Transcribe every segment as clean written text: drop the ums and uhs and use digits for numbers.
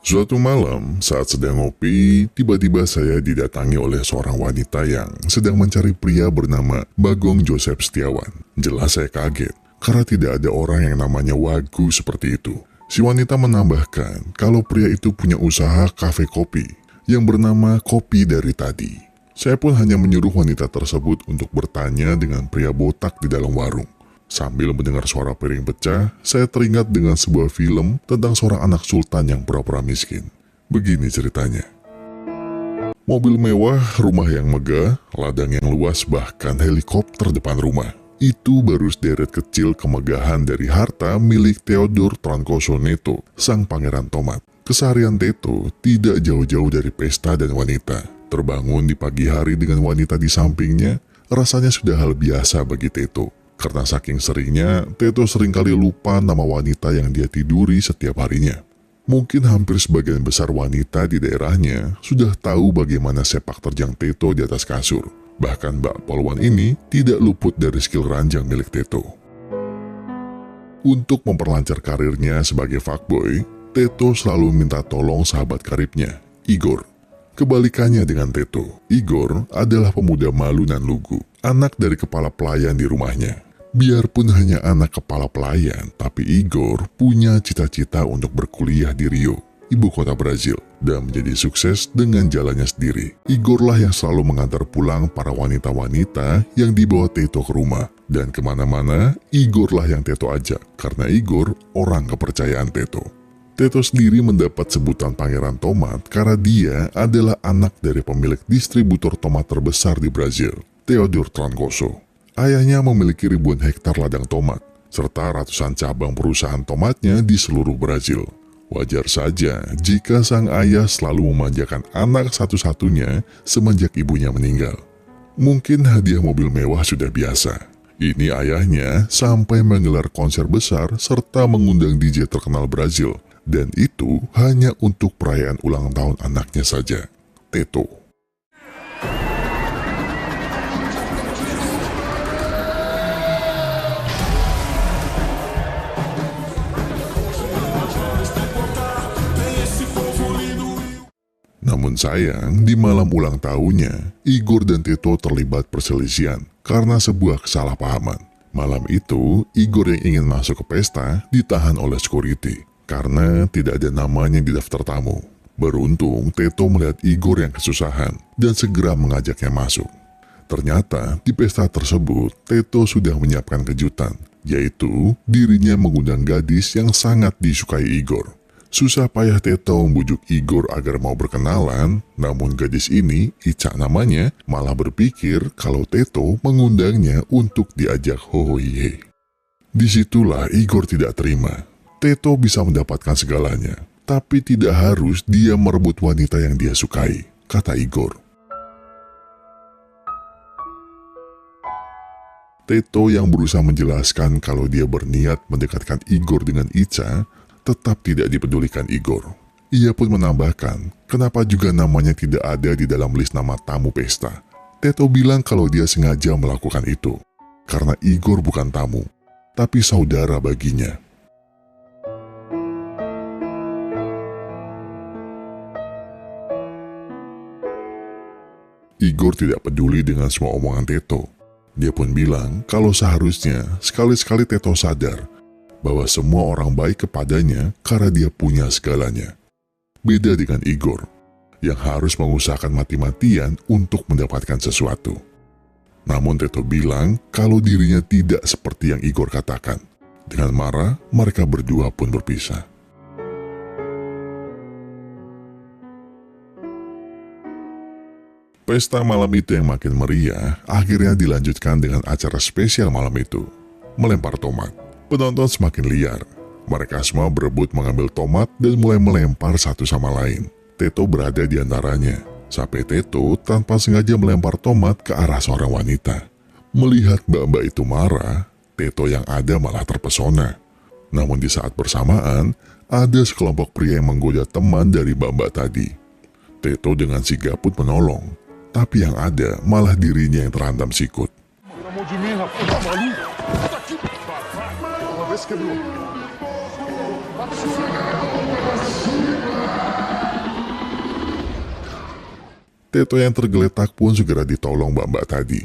Suatu malam, saat sedang ngopi, tiba-tiba saya didatangi oleh seorang wanita yang sedang mencari pria bernama Bagong Joseph Setiawan. Jelas saya kaget, karena tidak ada orang yang namanya Wagu seperti itu. Si wanita menambahkan kalau pria itu punya usaha kafe kopi yang bernama Kopi Dari Tadi. Saya pun hanya menyuruh wanita tersebut untuk bertanya dengan pria botak di dalam warung. Sambil mendengar suara piring pecah, saya teringat dengan sebuah film tentang seorang anak sultan yang pura-pura miskin. Begini ceritanya. Mobil mewah, rumah yang megah, ladang yang luas, bahkan helikopter depan rumah. Itu baru sederet kecil kemegahan dari harta milik Theodor Trancoso Neto, sang pangeran tomat. Keseharian Teto tidak jauh-jauh dari pesta dan wanita. Terbangun di pagi hari dengan wanita di sampingnya, rasanya sudah hal biasa bagi Teto. Karena saking seringnya, Teto seringkali lupa nama wanita yang dia tiduri setiap harinya. Mungkin hampir sebagian besar wanita di daerahnya sudah tahu bagaimana sepak terjang Teto di atas kasur. Bahkan Mbak Polwan ini tidak luput dari skill ranjang milik Teto. Untuk memperlancar karirnya sebagai fuckboy, Teto selalu minta tolong sahabat karibnya, Igor. Kebalikannya dengan Teto, Igor adalah pemuda malu dan lugu, anak dari kepala pelayan di rumahnya. Biarpun hanya anak kepala pelayan, tapi Igor punya cita-cita untuk berkuliah di Rio, ibu kota Brazil, dan menjadi sukses dengan jalannya sendiri. Igorlah yang selalu mengantar pulang para wanita-wanita yang dibawa Teto ke rumah. Dan kemana-mana, Igorlah yang Teto ajak, karena Igor orang kepercayaan Teto. Teto sendiri mendapat sebutan Pangeran Tomat karena dia adalah anak dari pemilik distributor tomat terbesar di Brazil, Theodor Trancoso. Ayahnya memiliki ribuan hektar ladang tomat, serta ratusan cabang perusahaan tomatnya di seluruh Brazil. Wajar saja jika sang ayah selalu memanjakan anak satu-satunya semenjak ibunya meninggal. Mungkin hadiah mobil mewah sudah biasa. Ini ayahnya sampai menggelar konser besar serta mengundang DJ terkenal Brazil. Dan itu hanya untuk perayaan ulang tahun anaknya saja, Teto. Namun sayang, di malam ulang tahunnya, Igor dan Teto terlibat perselisihan karena sebuah kesalahpahaman. Malam itu, Igor yang ingin masuk ke pesta ditahan oleh security karena tidak ada namanya di daftar tamu. Beruntung, Teto melihat Igor yang kesusahan dan segera mengajaknya masuk. Ternyata, di pesta tersebut, Teto sudah menyiapkan kejutan, yaitu dirinya mengundang gadis yang sangat disukai Igor. Susah payah Teto membujuk Igor agar mau berkenalan, namun gadis ini, Ica namanya, malah berpikir kalau Teto mengundangnya untuk diajak hohohihe. Disitulah Igor tidak terima. Teto bisa mendapatkan segalanya, tapi tidak harus dia merebut wanita yang dia sukai, kata Igor. Teto yang berusaha menjelaskan kalau dia berniat mendekatkan Igor dengan Ica, tetap tidak dipedulikan Igor. Ia pun menambahkan, kenapa juga namanya tidak ada di dalam list nama tamu pesta. Teto bilang kalau dia sengaja melakukan itu, karena Igor bukan tamu, tapi saudara baginya. Igor tidak peduli dengan semua omongan Teto. Dia pun bilang kalau seharusnya sekali-sekali Teto sadar bahwa semua orang baik kepadanya karena dia punya segalanya. Beda dengan Igor, yang harus mengusahakan mati-matian untuk mendapatkan sesuatu. Namun Teto bilang kalau dirinya tidak seperti yang Igor katakan. Dengan marah, mereka berdua pun berpisah. Pesta malam itu yang makin meriah, akhirnya dilanjutkan dengan acara spesial malam itu, melempar tomat. Penonton semakin liar. Mereka semua berebut mengambil tomat dan mulai melempar satu sama lain. Teto berada di antaranya. Sampai Teto tanpa sengaja melempar tomat ke arah seorang wanita. Melihat mbak-mbak itu marah, Teto yang ada malah terpesona. Namun di saat bersamaan, ada sekelompok pria yang menggoda teman dari mbak-mbak tadi. Teto dengan sigap pun menolong, tapi yang ada malah dirinya yang terhantam sikut. Teto yang tergeletak pun segera ditolong mbak-mbak tadi.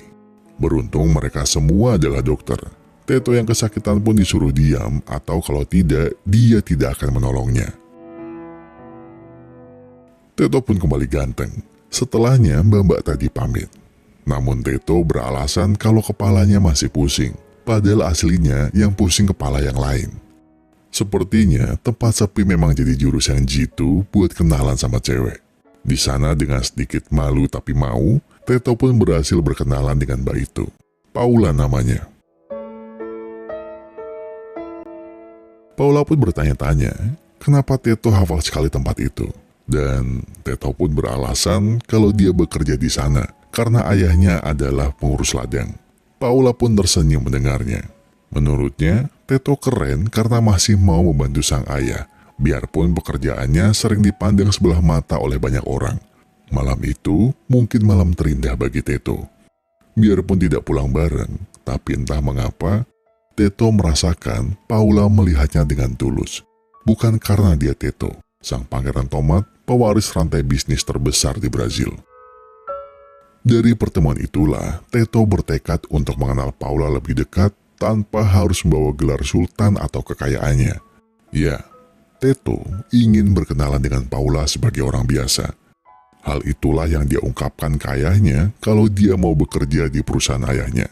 Beruntung mereka semua adalah dokter. Teto yang kesakitan pun disuruh diam, atau kalau tidak, dia tidak akan menolongnya. Teto pun kembali ganteng. Setelahnya mbak-mbak tadi pamit. Namun Teto beralasan kalau kepalanya masih pusing, padahal aslinya yang pusing kepala yang lain. Sepertinya tempat sepi memang jadi jurus yang jitu buat kenalan sama cewek. Di sana dengan sedikit malu tapi mau, Teto pun berhasil berkenalan dengan mbak itu. Paula namanya. Paula pun bertanya-tanya, kenapa Teto hafal sekali tempat itu. Dan Teto pun beralasan kalau dia bekerja di sana, karena ayahnya adalah pengurus ladang. Paula pun tersenyum mendengarnya. Menurutnya, Teto keren karena masih mau membantu sang ayah. Biarpun pekerjaannya sering dipandang sebelah mata oleh banyak orang. Malam itu mungkin malam terindah bagi Teto. Biarpun tidak pulang bareng, tapi entah mengapa, Teto merasakan Paula melihatnya dengan tulus. Bukan karena dia Teto, sang pangeran tomat, pewaris rantai bisnis terbesar di Brazil. Dari pertemuan itulah, Teto bertekad untuk mengenal Paula lebih dekat tanpa harus membawa gelar sultan atau kekayaannya. Ya, Teto ingin berkenalan dengan Paula sebagai orang biasa. Hal itulah yang dia ungkapkan ke ayahnya kalau dia mau bekerja di perusahaan ayahnya,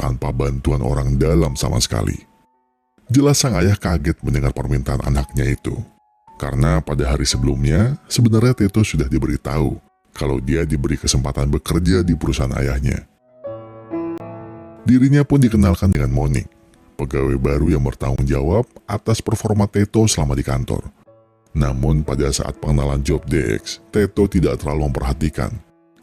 tanpa bantuan orang dalam sama sekali. Jelas sang ayah kaget mendengar permintaan anaknya itu. Karena pada hari sebelumnya, sebenarnya Teto sudah diberitahu kalau dia diberi kesempatan bekerja di perusahaan ayahnya. Dirinya pun dikenalkan dengan Monik, pegawai baru yang bertanggung jawab atas performa Teto selama di kantor. Namun pada saat pengenalan job desk, Teto tidak terlalu memperhatikan.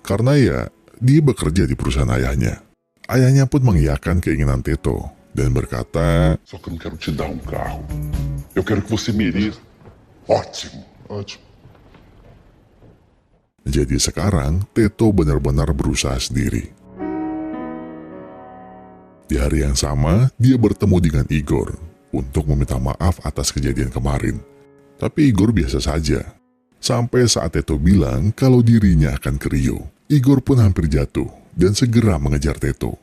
Karena ya, dia bekerja di perusahaan ayahnya. Ayahnya pun mengiyakan keinginan Teto dan berkata, Só que eu não quero te dar um carro. Eu quero que você mereça. Ótimo, ótimo. Jadi sekarang Teto benar-benar berusaha sendiri. Di hari yang sama, dia bertemu dengan Igor untuk meminta maaf atas kejadian kemarin. Tapi Igor biasa saja. Sampai saat Teto bilang kalau dirinya akan ke Rio, Igor pun hampir jatuh dan segera mengejar Teto.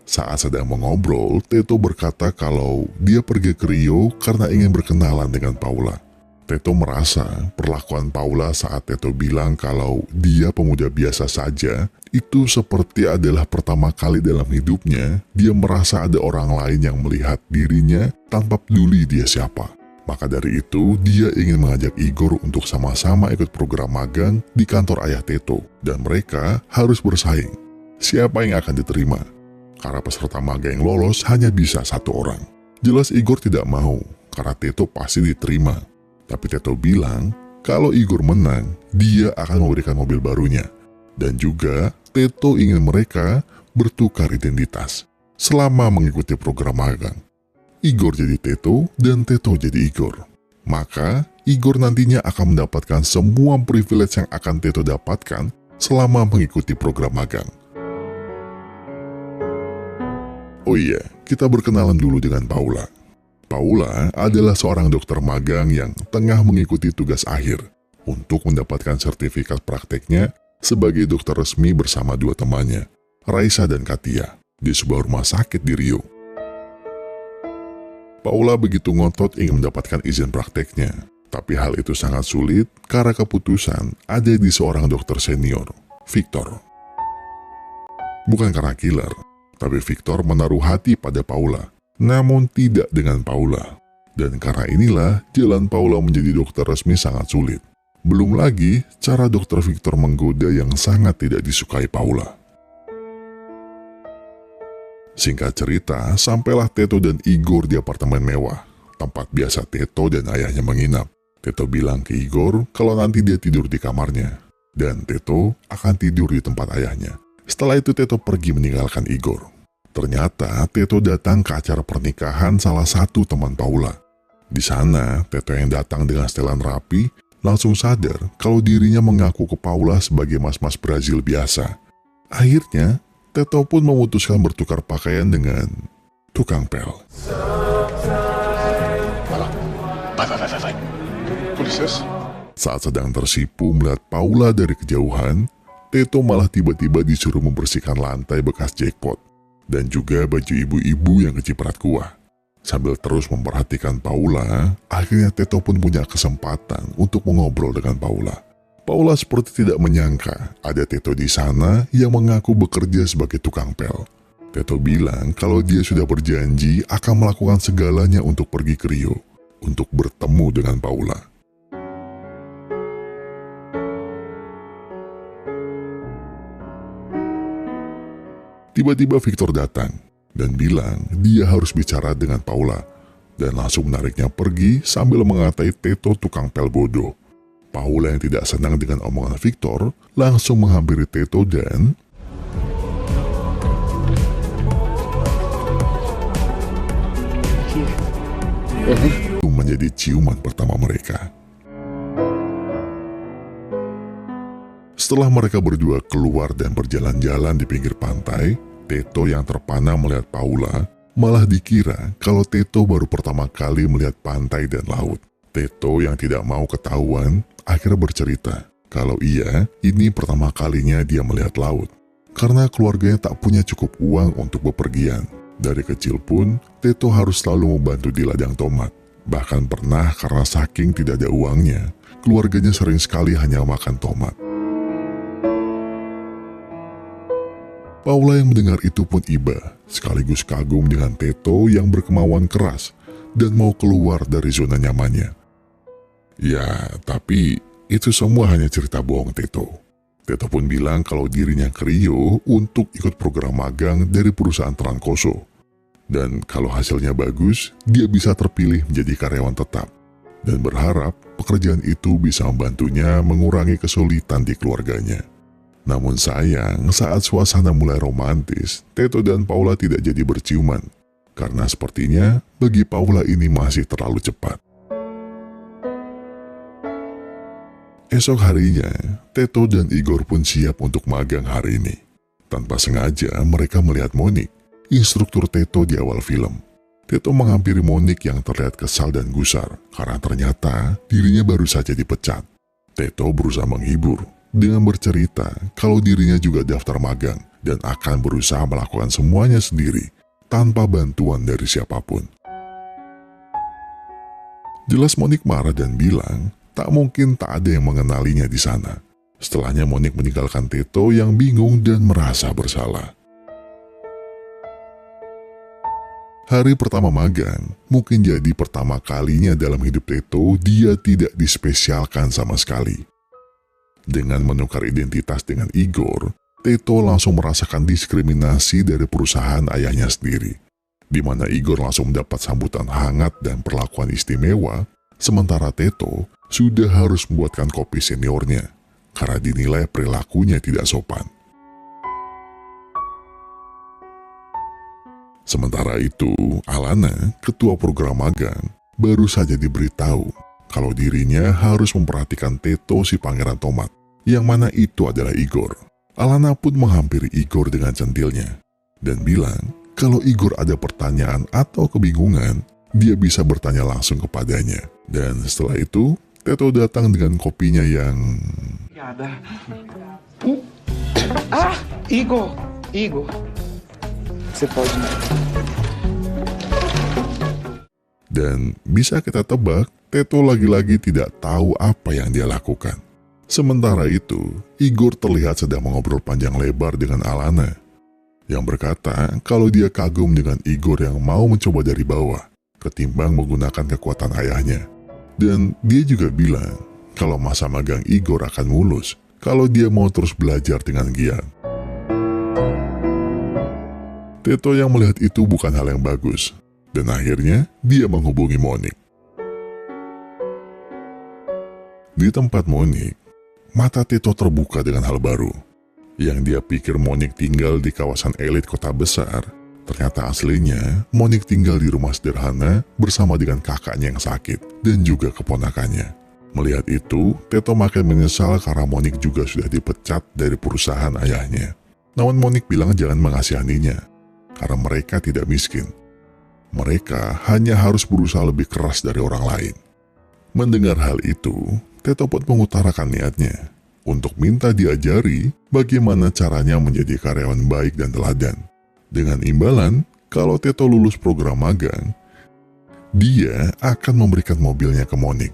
Saat sedang mengobrol, Teto berkata kalau dia pergi ke Rio karena ingin berkenalan dengan Paula. Teto merasa perlakuan Paula saat Teto bilang kalau dia pemuda biasa saja, itu seperti adalah pertama kali dalam hidupnya dia merasa ada orang lain yang melihat dirinya tanpa peduli dia siapa. Maka dari itu, dia ingin mengajak Igor untuk sama-sama ikut program magang di kantor ayah Teto. Dan mereka harus bersaing. Siapa yang akan diterima? Karena peserta magang yang lolos hanya bisa satu orang. Jelas Igor tidak mau, karena Teto pasti diterima. Tapi Teto bilang, kalau Igor menang, dia akan memberikan mobil barunya. Dan juga, Teto ingin mereka bertukar identitas selama mengikuti program magang. Igor jadi Teto dan Teto jadi Igor. Maka, Igor nantinya akan mendapatkan semua privilege yang akan Teto dapatkan selama mengikuti program magang. Oh iya, kita berkenalan dulu dengan Paula. Paula adalah seorang dokter magang yang tengah mengikuti tugas akhir untuk mendapatkan sertifikat prakteknya sebagai dokter resmi bersama dua temannya, Raisa dan Katia, di sebuah rumah sakit di Rio. Paula begitu ngotot ingin mendapatkan izin prakteknya, tapi hal itu sangat sulit karena keputusan ada di seorang dokter senior, Victor. Bukan karena killer, tapi Victor menaruh hati pada Paula. Namun tidak dengan Paula. Dan karena inilah jalan Paula menjadi dokter resmi sangat sulit. Belum lagi cara dokter Victor menggoda yang sangat tidak disukai Paula. Singkat cerita, sampailah Teto dan Igor di apartemen mewah, tempat biasa Teto dan ayahnya menginap. Teto bilang ke Igor kalau nanti dia tidur di kamarnya. Dan Teto akan tidur di tempat ayahnya. Setelah itu Teto pergi meninggalkan Igor. Ternyata Teto datang ke acara pernikahan salah satu teman Paula. Di sana, Teto yang datang dengan setelan rapi langsung sadar kalau dirinya mengaku ke Paula sebagai mas-mas Brazil biasa. Akhirnya, Teto pun memutuskan bertukar pakaian dengan tukang pel. Vai. Com licença. Saat sedang tersipu melihat Paula dari kejauhan, Teto malah tiba-tiba disuruh membersihkan lantai bekas jackpot dan juga baju ibu-ibu yang kecipratan kuah. Sambil terus memperhatikan Paula, akhirnya Teto pun punya kesempatan untuk mengobrol dengan Paula. Paula seperti tidak menyangka ada Teto di sana yang mengaku bekerja sebagai tukang pel. Teto bilang kalau dia sudah berjanji akan melakukan segalanya untuk pergi ke Rio, untuk bertemu dengan Paula. Tiba-tiba Victor datang dan bilang dia harus bicara dengan Paula dan langsung menariknya pergi sambil mengatai Teto tukang pel bodoh. Paula yang tidak senang dengan omongan Victor langsung menghampiri Teto dan itu menjadi ciuman pertama mereka. Setelah mereka berdua keluar dan berjalan-jalan di pinggir pantai, Teto yang terpana melihat Paula malah dikira kalau Teto baru pertama kali melihat pantai dan laut. Teto yang tidak mau ketahuan akhirnya bercerita kalau ini pertama kalinya dia melihat laut. Karena keluarganya tak punya cukup uang untuk bepergian. Dari kecil pun Teto harus selalu membantu di ladang tomat. Bahkan pernah karena saking tidak ada uangnya, keluarganya sering sekali hanya makan tomat. Paula yang mendengar itu pun iba, sekaligus kagum dengan Teto yang berkemauan keras dan mau keluar dari zona nyamannya. Ya, tapi itu semua hanya cerita bohong Teto. Teto pun bilang kalau dirinya ke Rio untuk ikut program magang dari perusahaan Trancoso. Dan kalau hasilnya bagus, dia bisa terpilih menjadi karyawan tetap. Dan berharap pekerjaan itu bisa membantunya mengurangi kesulitan di keluarganya. Namun sayang, saat suasana mulai romantis, Teto dan Paula tidak jadi berciuman. Karena sepertinya bagi Paula ini masih terlalu cepat. Esok harinya, Teto dan Igor pun siap untuk magang hari ini. Tanpa sengaja mereka melihat Monik, instruktur Teto di awal film. Teto menghampiri Monik yang terlihat kesal dan gusar karena ternyata dirinya baru saja dipecat. Teto berusaha menghibur dengan bercerita kalau dirinya juga daftar magang dan akan berusaha melakukan semuanya sendiri tanpa bantuan dari siapapun. Jelas Monik marah dan bilang tak mungkin tak ada yang mengenalinya di sana. Setelahnya Monik meninggalkan Teto yang bingung dan merasa bersalah. Hari pertama magang mungkin jadi pertama kalinya dalam hidup Teto dia tidak dispesialkan sama sekali. Dengan menukar identitas dengan Igor, Teto langsung merasakan diskriminasi dari perusahaan ayahnya sendiri, di mana Igor langsung mendapat sambutan hangat dan perlakuan istimewa, sementara Teto sudah harus membuatkan kopi seniornya, karena dinilai perilakunya tidak sopan. Sementara itu, Alana, ketua program magang, baru saja diberitahu kalau dirinya harus memperhatikan Teto si pangeran tomat, yang mana itu adalah Igor. Alana pun menghampiri Igor dengan centilnya, dan bilang kalau Igor ada pertanyaan atau kebingungan, dia bisa bertanya langsung kepadanya. Dan setelah itu, Teto datang dengan kopinya yang... Igor. Você pode... Dan bisa kita tebak, Teto lagi-lagi tidak tahu apa yang dia lakukan. Sementara itu, Igor terlihat sedang mengobrol panjang lebar dengan Alana, yang berkata kalau dia kagum dengan Igor yang mau mencoba dari bawah, ketimbang menggunakan kekuatan ayahnya. Dan dia juga bilang kalau masa magang Igor akan mulus, kalau dia mau terus belajar dengan giat. Teto yang melihat itu bukan hal yang bagus, dan akhirnya dia menghubungi Monik. Di tempat Monik, mata Teto terbuka dengan hal baru. Yang dia pikir Monik tinggal di kawasan elit kota besar, ternyata aslinya Monik tinggal di rumah sederhana bersama dengan kakaknya yang sakit dan juga keponakannya. Melihat itu, Teto makin menyesal karena Monik juga sudah dipecat dari perusahaan ayahnya. Namun Monik bilang jangan mengasihaninya, karena mereka tidak miskin. Mereka hanya harus berusaha lebih keras dari orang lain. Mendengar hal itu, Teto pun mengutarakan niatnya untuk minta diajari bagaimana caranya menjadi karyawan baik dan teladan. Dengan imbalan, kalau Teto lulus program magang, dia akan memberikan mobilnya ke Monik.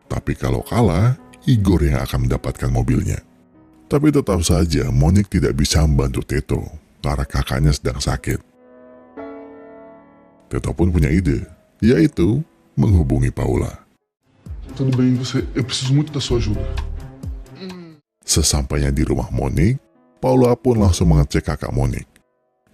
Tapi kalau kalah, Igor yang akan mendapatkan mobilnya. Tapi tetap saja Monik tidak bisa membantu Teto karena kakaknya sedang sakit. Teto pun punya ide, yaitu menghubungi Paula. Tudo bem, eu preciso muito da sua ajuda. Sesampainya di rumah Monik, Paula pun langsung mengecek kakak Monik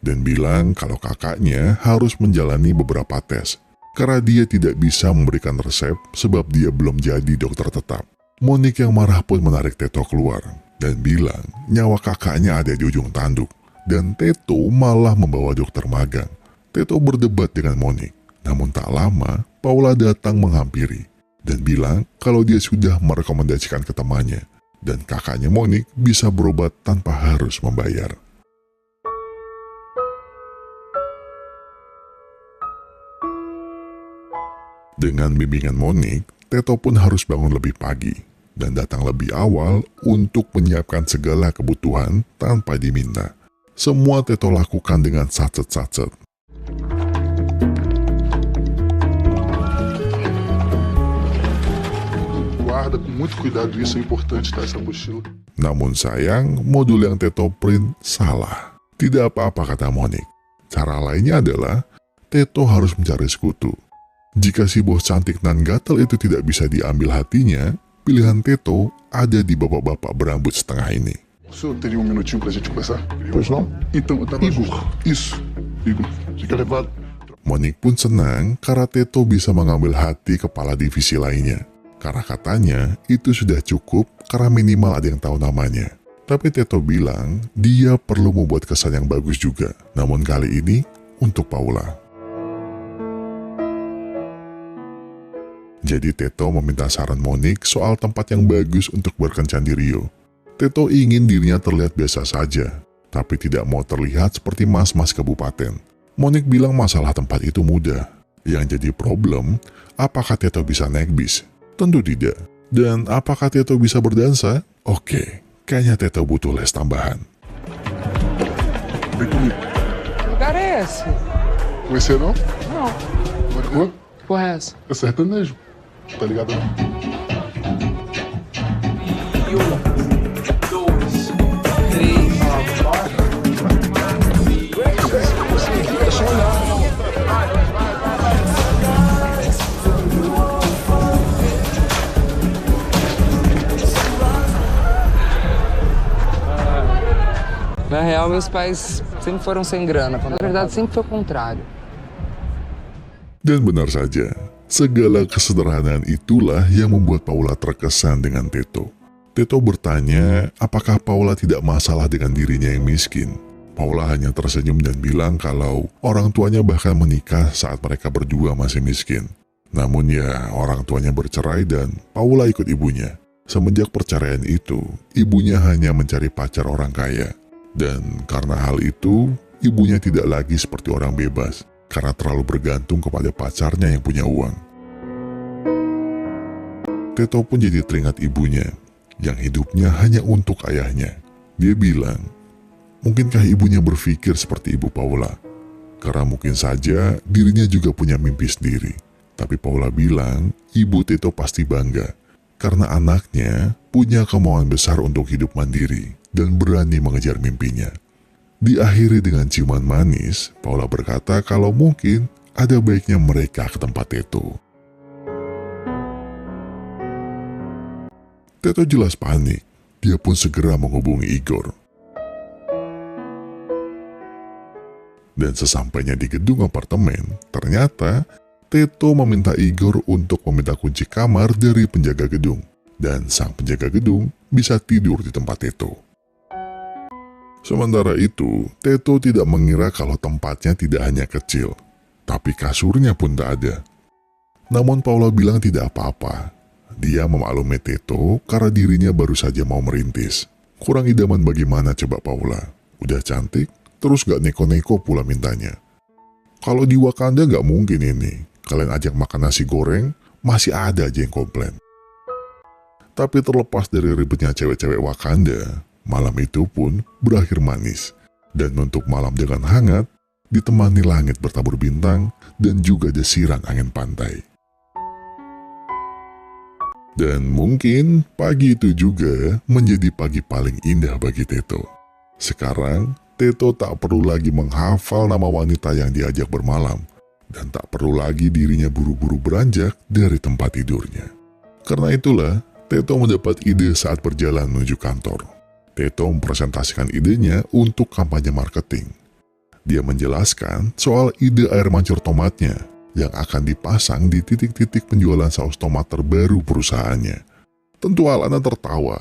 dan bilang kalau kakaknya harus menjalani beberapa tes karena dia tidak bisa memberikan resep sebab dia belum jadi dokter tetap. Monik yang marah pun menarik Teto keluar dan bilang nyawa kakaknya ada di ujung tanduk dan Teto malah membawa dokter magang. Teto berdebat dengan Monik, namun tak lama Paula datang menghampiri dan bilang kalau dia sudah merekomendasikan ke temannya dan kakaknya Monik bisa berobat tanpa harus membayar. Dengan bimbingan Monik, Teto pun harus bangun lebih pagi dan datang lebih awal untuk menyiapkan segala kebutuhan tanpa diminta. Semua Teto lakukan dengan sacet-sacet. Guarda com muito cuidado, isso é importante, tá? Essa mochila. Namun sayang, modul yang Teto print salah. Tidak apa-apa, kata Monik. Cara lainnya adalah Teto harus mencari sekutu. Jika si bos cantik nan gatal itu tidak bisa diambil hatinya, pilihan Teto ada di bapak-bapak berambut setengah ini. O senhor teria minutinho pra gente conversar? Pois não? Então, eu tava... Igor. Isso, Igor. Fica levado. Monik pun senang karena Teto bisa mengambil hati kepala divisi lainnya. Karena katanya itu sudah cukup karena minimal ada yang tahu namanya. Tapi Teto bilang dia perlu membuat kesan yang bagus juga. Namun kali ini untuk Paula. Jadi Teto meminta saran Monik soal tempat yang bagus untuk berkencan di Rio. Teto ingin dirinya terlihat biasa saja, tapi tidak mau terlihat seperti mas-mas kabupaten. Monik bilang masalah tempat itu mudah. Yang jadi problem, apakah Teto bisa naik bis? Tentu tidak. Dan apakah Teto bisa berdansa? Oke, kayaknya Teto butuh les tambahan. Vem comigo. Que lugar é esse? Conhecer não? Não. Uma rua? Porra é essa? É sertanejo. Tá ligado não? Na real, meus pais sempre foram sem grana. Na verdade, sempre foi o contrário. Dan benar saja, segala kesederhanaan itulah yang membuat Paula terkesan dengan Teto. Teto bertanya apakah Paula tidak masalah dengan dirinya yang miskin. Paula hanya tersenyum dan bilang kalau orang tuanya bahkan menikah saat mereka berdua masih miskin. Namun ya, orang tuanya bercerai dan Paula ikut ibunya. Semenjak perceraian itu, ibunya hanya mencari pacar orang kaya. Dan karena hal itu, ibunya tidak lagi seperti orang bebas karena terlalu bergantung kepada pacarnya yang punya uang. Teto pun jadi teringat ibunya yang hidupnya hanya untuk ayahnya. Dia bilang, mungkinkah ibunya berpikir seperti ibu Paula? Karena mungkin saja dirinya juga punya mimpi sendiri. Tapi Paula bilang, ibu Teto pasti bangga karena anaknya punya kemauan besar untuk hidup mandiri dan berani mengejar mimpinya. Diakhiri dengan ciuman manis, Paula berkata kalau mungkin ada baiknya mereka ke tempat Teto. Teto jelas panik. Dia pun segera menghubungi Igor. Dan sesampainya di gedung apartemen, ternyata Teto meminta Igor untuk meminta kunci kamar dari penjaga gedung. Dan sang penjaga gedung bisa tidur di tempat Teto. Sementara itu, Teto tidak mengira kalau tempatnya tidak hanya kecil, tapi kasurnya pun tak ada. Namun Paula bilang tidak apa-apa. Dia memaklumi Teto karena dirinya baru saja mau merintis. Kurang idaman bagaimana coba Paula? Udah cantik, terus gak neko-neko pula mintanya. Kalau di Wakanda gak mungkin ini. Kalian ajak makan nasi goreng, masih ada aja yang komplain. Tapi terlepas dari ribetnya cewek-cewek Wakanda, malam itu pun berakhir manis dan menutup malam dengan hangat, ditemani langit bertabur bintang dan juga desiran angin pantai. Dan mungkin pagi itu juga menjadi pagi paling indah bagi Teto. Sekarang, Teto tak perlu lagi menghafal nama wanita yang diajak bermalam, dan tak perlu lagi dirinya buru-buru beranjak dari tempat tidurnya. Karena itulah, Teto mendapat ide saat berjalan menuju kantor. Teto mempresentasikan idenya untuk kampanye marketing. Dia menjelaskan soal ide air mancur tomatnya yang akan dipasang di titik-titik penjualan saus tomat terbaru perusahaannya. Tentu Alana tertawa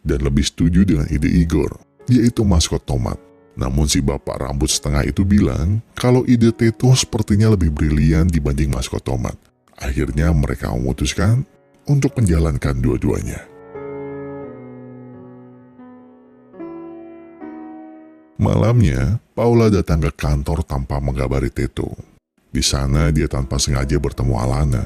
dan lebih setuju dengan ide Igor, yaitu maskot tomat. Namun si bapak rambut setengah itu bilang kalau ide Teto sepertinya lebih brilian dibanding maskot tomat. Akhirnya mereka memutuskan untuk menjalankan dua-duanya. Malamnya, Paula datang ke kantor tanpa mengabari Teto. Di sana dia tanpa sengaja bertemu Alana.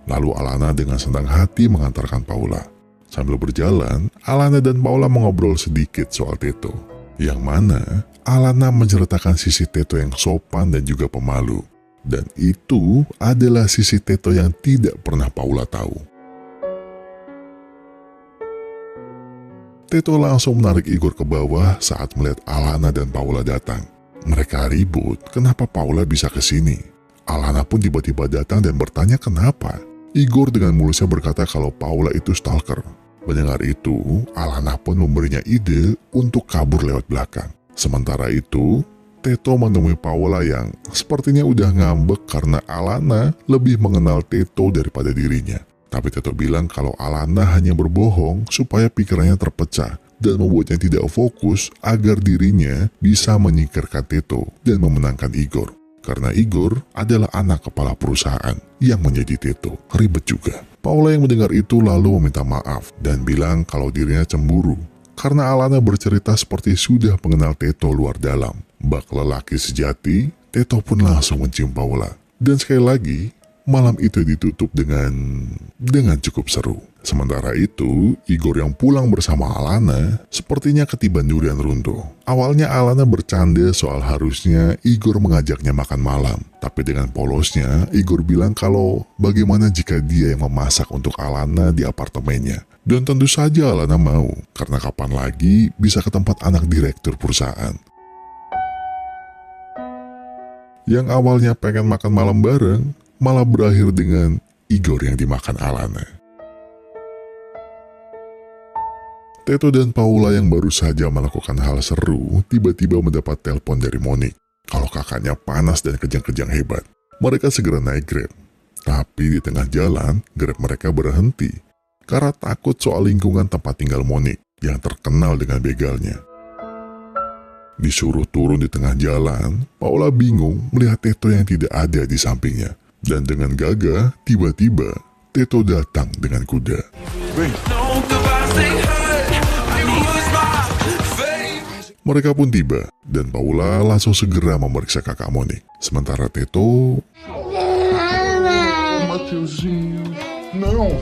Lalu Alana dengan senang hati mengantarkan Paula. Sambil berjalan, Alana dan Paula mengobrol sedikit soal Teto. Yang mana Alana menceritakan sisi Teto yang sopan dan juga pemalu. Dan itu adalah sisi Teto yang tidak pernah Paula tahu. Teto langsung menarik Igor ke bawah saat melihat Alana dan Paula datang. Mereka ribut kenapa Paula bisa ke sini. Alana pun tiba-tiba datang dan bertanya kenapa. Igor dengan mulusnya berkata kalau Paula itu stalker. Mendengar itu, Alana pun memberinya ide untuk kabur lewat belakang. Sementara itu, Teto menemui Paula yang sepertinya udah ngambek karena Alana lebih mengenal Teto daripada dirinya. Tapi Teto bilang kalau Alana hanya berbohong supaya pikirannya terpecah dan membuatnya tidak fokus agar dirinya bisa menyingkirkan Teto dan memenangkan Igor. Karena Igor adalah anak kepala perusahaan yang menjadi Teto. Ribet juga. Paula yang mendengar itu lalu meminta maaf dan bilang kalau dirinya cemburu. Karena Alana bercerita seperti sudah mengenal Teto luar dalam. Bak lelaki sejati, Teto pun langsung mencium Paula. Dan sekali lagi, malam itu ditutup dengan cukup seru. Sementara itu, Igor yang pulang bersama Alana sepertinya ketiban durian runtuh. Awalnya Alana bercanda soal harusnya Igor mengajaknya makan malam. Tapi dengan polosnya, Igor bilang kalau bagaimana jika dia yang memasak untuk Alana di apartemennya. Dan tentu saja Alana mau, karena kapan lagi bisa ke tempat anak direktur perusahaan. Yang awalnya pengen makan malam bareng, malah berakhir dengan Igor yang dimakan Alana. Teto dan Paula yang baru saja melakukan hal seru tiba-tiba mendapat telepon dari Monik. Kalau kakaknya panas dan kejang-kejang hebat. Mereka segera naik Grab. Tapi di tengah jalan, Grab mereka berhenti. Karena takut soal lingkungan tempat tinggal Monik yang terkenal dengan begalnya. Disuruh turun di tengah jalan, Paula bingung melihat Teto yang tidak ada di sampingnya. Dan dengan gagah, tiba-tiba Teto datang dengan kuda. Mereka pun tiba, dan Paula langsung segera memeriksa kakak Monik. Sementara Teto... Mateuzinho, não!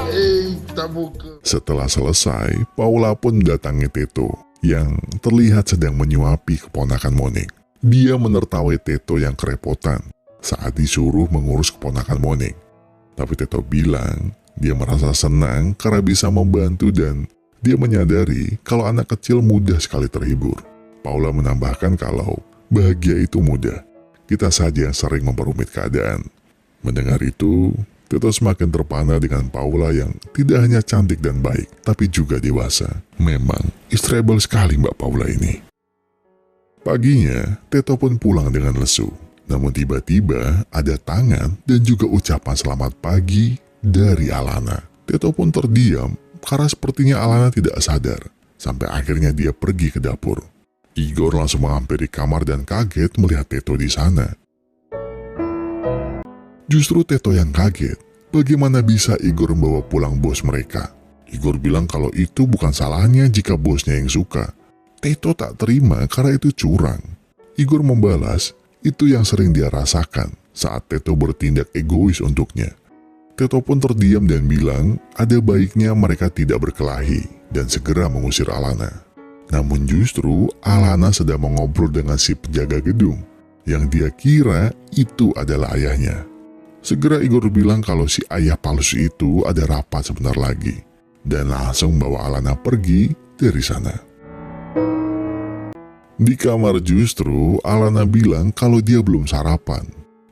Eita boca! Setelah selesai, Paula pun mendatangi Teto, yang terlihat sedang menyuapi keponakan Monik. Dia menertawai Teto yang kerepotan saat disuruh mengurus keponakan Monik. Tapi Teto bilang dia merasa senang karena bisa membantu dan dia menyadari kalau anak kecil mudah sekali terhibur. Paula menambahkan kalau bahagia itu mudah, kita saja yang sering memperumit keadaan. Mendengar itu, Teto semakin terpana dengan Paula yang tidak hanya cantik dan baik, tapi juga dewasa. Memang istrebel sekali Mbak Paula ini. Paginya, Teto pun pulang dengan lesu. Namun tiba-tiba ada tangan dan juga ucapan selamat pagi dari Alana. Teto pun terdiam karena sepertinya Alana tidak sadar. Sampai akhirnya dia pergi ke dapur. Igor langsung menghampiri kamar dan kaget melihat Teto di sana. Justru Teto yang kaget. Bagaimana bisa Igor membawa pulang bos mereka? Igor bilang kalau itu bukan salahnya jika bosnya yang suka. Teto tak terima karena itu curang. Igor membalas itu yang sering dia rasakan saat Teto bertindak egois untuknya. Teto pun terdiam dan bilang ada baiknya mereka tidak berkelahi dan segera mengusir Alana. Namun justru Alana sedang mengobrol dengan si penjaga gedung yang dia kira itu adalah ayahnya. Segera Igor bilang kalau si ayah palsu itu ada rapat sebentar lagi dan langsung bawa Alana pergi dari sana. Di kamar justru Alana bilang kalau dia belum sarapan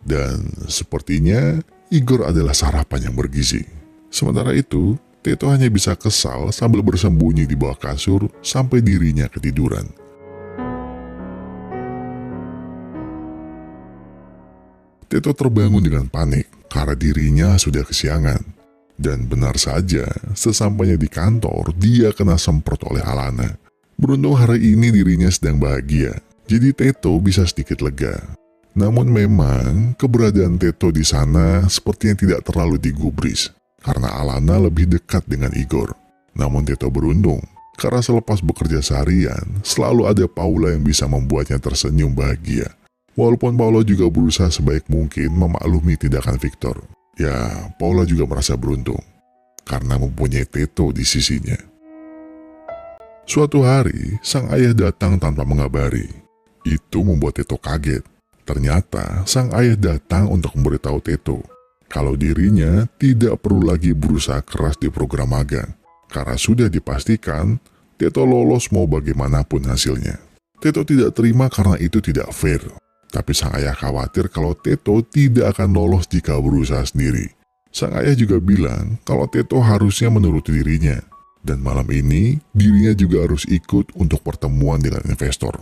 dan sepertinya Igor adalah sarapan yang bergizi. Sementara itu Teto hanya bisa kesal sambil bersembunyi di bawah kasur sampai dirinya ketiduran. Teto terbangun dengan panik karena dirinya sudah kesiangan. Dan benar saja, sesampainya di kantor, dia kena semprot oleh Alana. Beruntung hari ini dirinya sedang bahagia, jadi Teto bisa sedikit lega. Namun memang, keberadaan Teto di sana sepertinya tidak terlalu digubris, karena Alana lebih dekat dengan Igor. Namun Teto beruntung, karena selepas bekerja seharian, selalu ada Paula yang bisa membuatnya tersenyum bahagia. Walaupun Paula juga berusaha sebaik mungkin memaklumi tindakan Victor. Ya, Paula juga merasa beruntung, karena mempunyai Teto di sisinya. Suatu hari, sang ayah datang tanpa mengabari. Itu membuat Teto kaget. Ternyata, sang ayah datang untuk memberitahu Teto kalau dirinya tidak perlu lagi berusaha keras di program magang, karena sudah dipastikan Teto lolos mau bagaimanapun hasilnya. Teto tidak terima karena itu tidak fair. Tapi sang ayah khawatir kalau Teto tidak akan lolos jika berusaha sendiri. Sang ayah juga bilang kalau Teto harusnya menuruti dirinya. Dan malam ini, dirinya juga harus ikut untuk pertemuan dengan investor.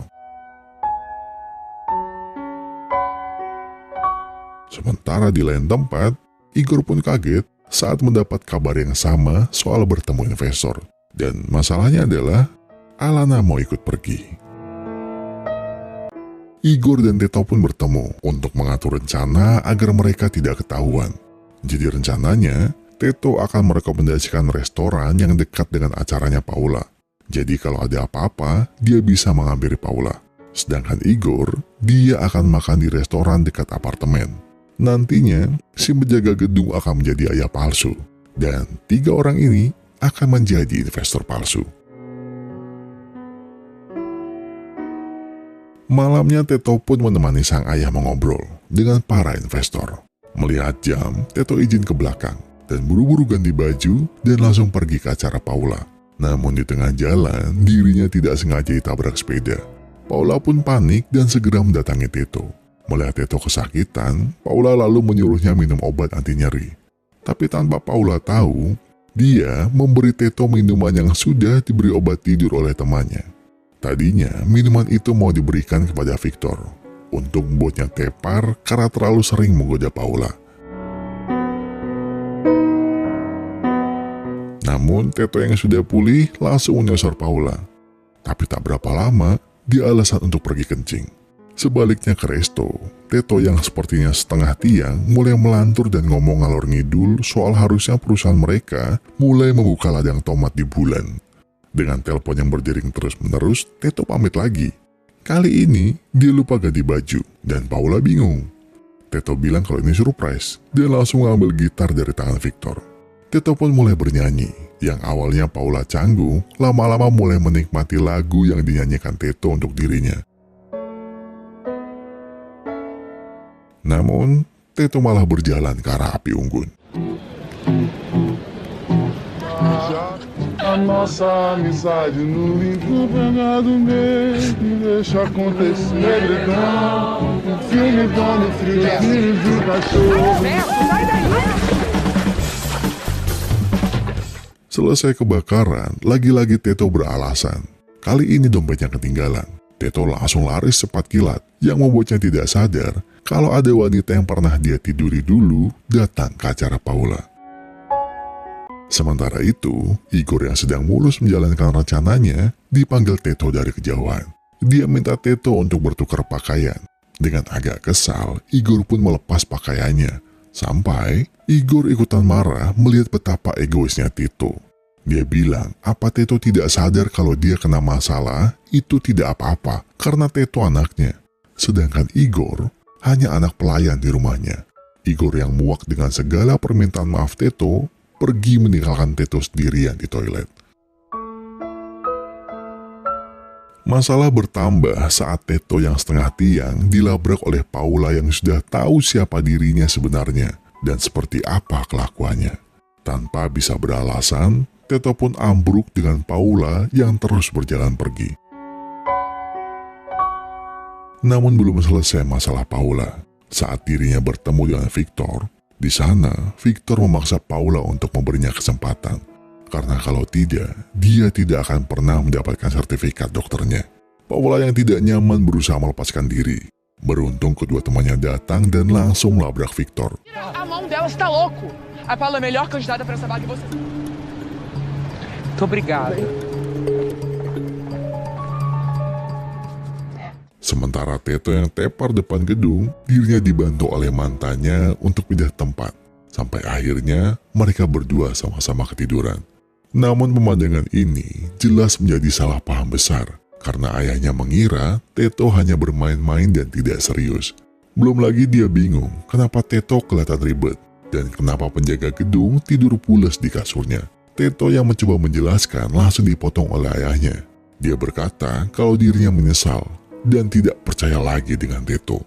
Sementara di lain tempat, Igor pun kaget saat mendapat kabar yang sama soal bertemu investor. Dan masalahnya adalah, Alana mau ikut pergi. Igor dan Teto pun bertemu untuk mengatur rencana agar mereka tidak ketahuan. Jadi rencananya, Teto akan merekomendasikan restoran yang dekat dengan acaranya Paula. Jadi kalau ada apa-apa, dia bisa menghampiri Paula. Sedangkan Igor, dia akan makan di restoran dekat apartemen. Nantinya, si penjaga gedung akan menjadi ayah palsu. Dan 3 orang ini akan menjadi investor palsu. Malamnya Teto pun menemani sang ayah mengobrol dengan para investor. Melihat jam, Teto izin ke belakang dan buru-buru ganti baju dan langsung pergi ke acara Paula. Namun di tengah jalan, dirinya tidak sengaja ditabrak sepeda. Paula pun panik dan segera mendatangi Teto. Melihat Teto kesakitan, Paula lalu menyuruhnya minum obat anti nyeri. Tapi tanpa Paula tahu, dia memberi Teto minuman yang sudah diberi obat tidur oleh temannya. Tadinya, minuman itu mau diberikan kepada Victor untuk membuatnya tepar karena terlalu sering menggoda Paula. Namun, Teto yang sudah pulih langsung menyosor Paula. Tapi tak berapa lama, dia alasan untuk pergi kencing. Sebaliknya ke resto, Teto yang sepertinya setengah tiang mulai melantur dan ngomong ngalor ngidul soal harusnya perusahaan mereka mulai membuka ladang tomat di bulan. Dengan telepon yang berdering terus-menerus, Teto pamit lagi. Kali ini, dia lupa ganti baju dan Paula bingung. Teto bilang kalau ini surprise dan langsung ngambil gitar dari tangan Victor. Teto pun mulai bernyanyi. Yang awalnya Paula canggung, lama-lama mulai menikmati lagu yang dinyanyikan Teto untuk dirinya. Namun, Teto malah berjalan ke arah api unggun. A nossa amizade no limpo pegado mesmo, deixa acontecer, gritão, filme bom no frio, filho de cachorro. Selesai kebakaran, lagi-lagi Teto beralasan. Kali ini dompetnya ketinggalan. Teto langsung lari secepat kilat, yang membuatnya tidak sadar kalau ada wanita yang pernah dia tiduri dulu datang ke acara Paula. Sementara itu, Igor yang sedang mulus menjalankan rencananya dipanggil Teto dari kejauhan. Dia minta Teto untuk bertukar pakaian. Dengan agak kesal, Igor pun melepas pakaiannya. Sampai Igor ikutan marah melihat betapa egoisnya Teto. Dia bilang apa Teto tidak sadar kalau dia kena masalah itu tidak apa-apa karena Teto anaknya. sedangkan Igor hanya anak pelayan di rumahnya. Igor yang muak dengan segala permintaan maaf Teto, pergi meninggalkan Teto sendirian di toilet. Masalah bertambah saat Teto yang setengah tiang dilabrak oleh Paula yang sudah tahu siapa dirinya sebenarnya dan seperti apa kelakuannya. Tanpa bisa beralasan, Teto pun ambruk dengan Paula yang terus berjalan pergi. Namun belum selesai masalah Paula. Saat dirinya bertemu dengan Victor, di sana Victor memaksa Paula untuk memberinya kesempatan. Karena kalau tidak, dia tidak akan pernah mendapatkan sertifikat dokternya. Paula yang tidak nyaman berusaha melepaskan diri. Beruntung kedua temannya datang dan langsung melabrak Victor. A mão dela está louco. A Paula é a melhor candidata para essa vaga e você... Muito obrigado. Sementara Teto yang tepar depan gedung, dirinya dibantu oleh mantannya untuk pindah tempat. Sampai akhirnya mereka berdua sama-sama ketiduran. Namun pemandangan ini jelas menjadi salah paham besar. Karena ayahnya mengira Teto hanya bermain-main dan tidak serius. Belum lagi dia bingung kenapa Teto kelihatan ribet. Dan kenapa penjaga gedung tidur pulas di kasurnya. Teto yang mencoba menjelaskan langsung dipotong oleh ayahnya. Dia berkata kalau dirinya menyesal dan tidak percaya lagi dengan Teto.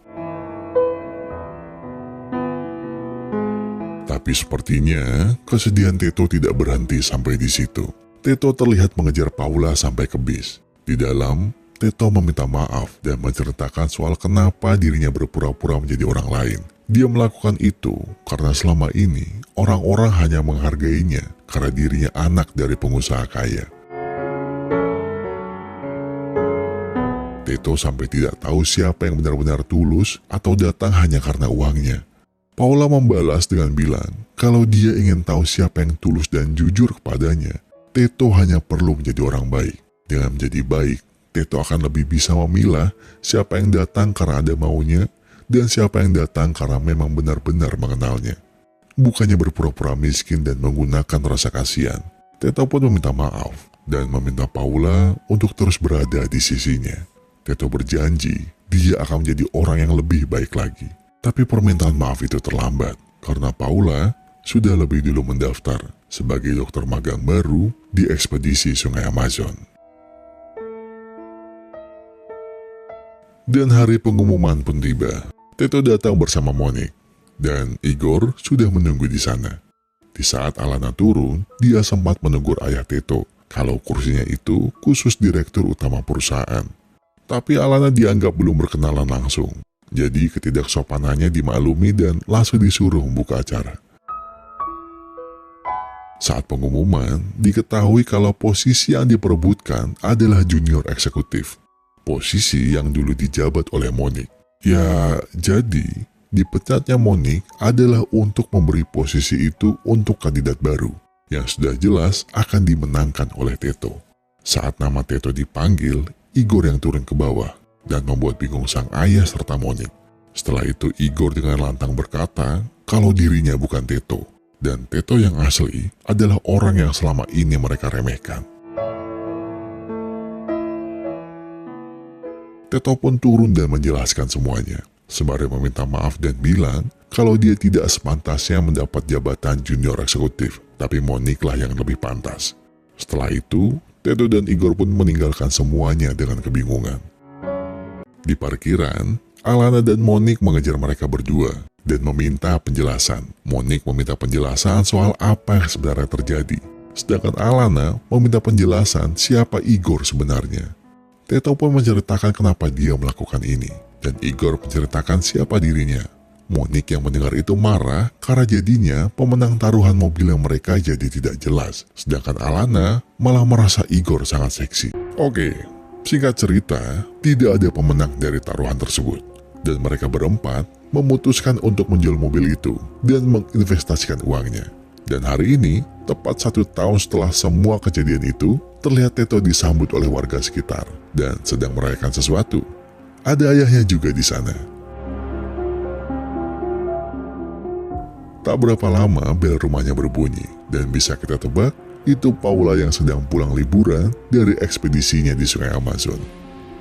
Tapi sepertinya kesedihan Teto tidak berhenti sampai di situ. Teto terlihat mengejar Paula sampai ke bis. Di dalam, Teto meminta maaf dan menceritakan soal kenapa dirinya berpura-pura menjadi orang lain. Dia melakukan itu karena selama ini orang-orang hanya menghargainya karena dirinya anak dari pengusaha kaya. Teto sampai tidak tahu siapa yang benar-benar tulus atau datang hanya karena uangnya. Paula membalas dengan bilang kalau dia ingin tahu siapa yang tulus dan jujur kepadanya, Teto hanya perlu menjadi orang baik. Dengan menjadi baik, Teto akan lebih bisa memilah siapa yang datang karena ada maunya dan siapa yang datang karena memang benar-benar mengenalnya. Bukannya berpura-pura miskin dan menggunakan rasa kasihan, Teto pun meminta maaf dan meminta Paula untuk terus berada di sisinya. Teto berjanji dia akan menjadi orang yang lebih baik lagi. Tapi permintaan maaf itu terlambat karena Paula sudah lebih dulu mendaftar sebagai dokter magang baru di ekspedisi Sungai Amazon. Dan hari pengumuman pun tiba. Teto datang bersama Monique dan Igor sudah menunggu di sana. Di saat Alana turun, dia sempat menegur ayah Teto kalau kursinya itu khusus direktur utama perusahaan. Tapi Alana dianggap belum berkenalan langsung. Jadi ketidaksopanannya dimaklumi dan langsung disuruh membuka acara. Saat pengumuman, diketahui kalau posisi yang diperebutkan adalah junior eksekutif. Posisi yang dulu dijabat oleh Monique. Ya, jadi dipecatnya Monique adalah untuk memberi posisi itu untuk kandidat baru. Yang sudah jelas akan dimenangkan oleh Teto. Saat nama Teto dipanggil, Igor yang turun ke bawah dan membuat bingung sang ayah serta Monique. Setelah itu Igor dengan lantang berkata kalau dirinya bukan Teto dan Teto yang asli adalah orang yang selama ini mereka remehkan. Teto pun turun dan menjelaskan semuanya, sembari meminta maaf dan bilang kalau dia tidak sepantasnya mendapat jabatan junior eksekutif, tapi Monique lah yang lebih pantas. Setelah itu, Teto dan Igor pun meninggalkan semuanya dengan kebingungan. Di parkiran, Alana dan Monique mengejar mereka berdua dan meminta penjelasan. Monique meminta penjelasan soal apa yang sebenarnya terjadi, sedangkan Alana meminta penjelasan siapa Igor sebenarnya. Teto pun menceritakan kenapa dia melakukan ini, dan Igor menceritakan siapa dirinya. Monique yang mendengar itu marah karena jadinya pemenang taruhan mobil yang mereka jadi tidak jelas. Sedangkan Alana malah merasa Igor sangat seksi. Oke, singkat cerita, tidak ada pemenang dari taruhan tersebut. Dan mereka berempat memutuskan untuk menjual mobil itu dan menginvestasikan uangnya. Dan hari ini, tepat 1 tahun setelah semua kejadian itu, terlihat Teto disambut oleh warga sekitar dan sedang merayakan sesuatu. Ada ayahnya juga di sana. Tak berapa lama bel rumahnya berbunyi dan bisa kita tebak itu Paula yang sedang pulang liburan dari ekspedisinya di Sungai Amazon.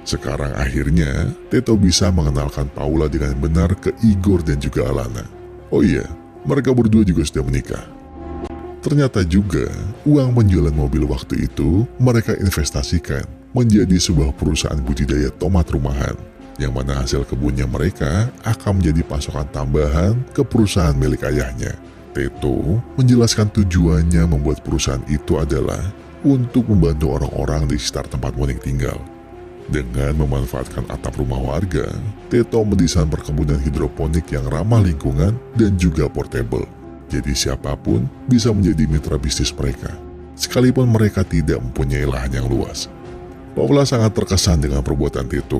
Sekarang akhirnya Teto bisa mengenalkan Paula dengan benar ke Igor dan juga Alana. Oh iya, mereka berdua juga sudah menikah. Ternyata juga uang penjualan mobil waktu itu mereka investasikan menjadi sebuah perusahaan budidaya tomat rumahan, yang mana hasil kebunnya mereka akan menjadi pasokan tambahan ke perusahaan milik ayahnya. Teto menjelaskan tujuannya membuat perusahaan itu adalah untuk membantu orang-orang di sekitar tempat Monik tinggal. Dengan memanfaatkan atap rumah warga, Teto mendesain perkebunan hidroponik yang ramah lingkungan dan juga portable. Jadi siapapun bisa menjadi mitra bisnis mereka, sekalipun mereka tidak mempunyai lahan yang luas. Paula sangat terkesan dengan perbuatan Teto.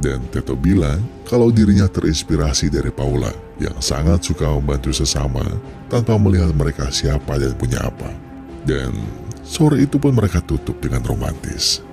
Dan Teto bilang kalau dirinya terinspirasi dari Paula yang sangat suka membantu sesama tanpa melihat mereka siapa dan punya apa. Dan sore itu pun mereka tutup dengan romantis.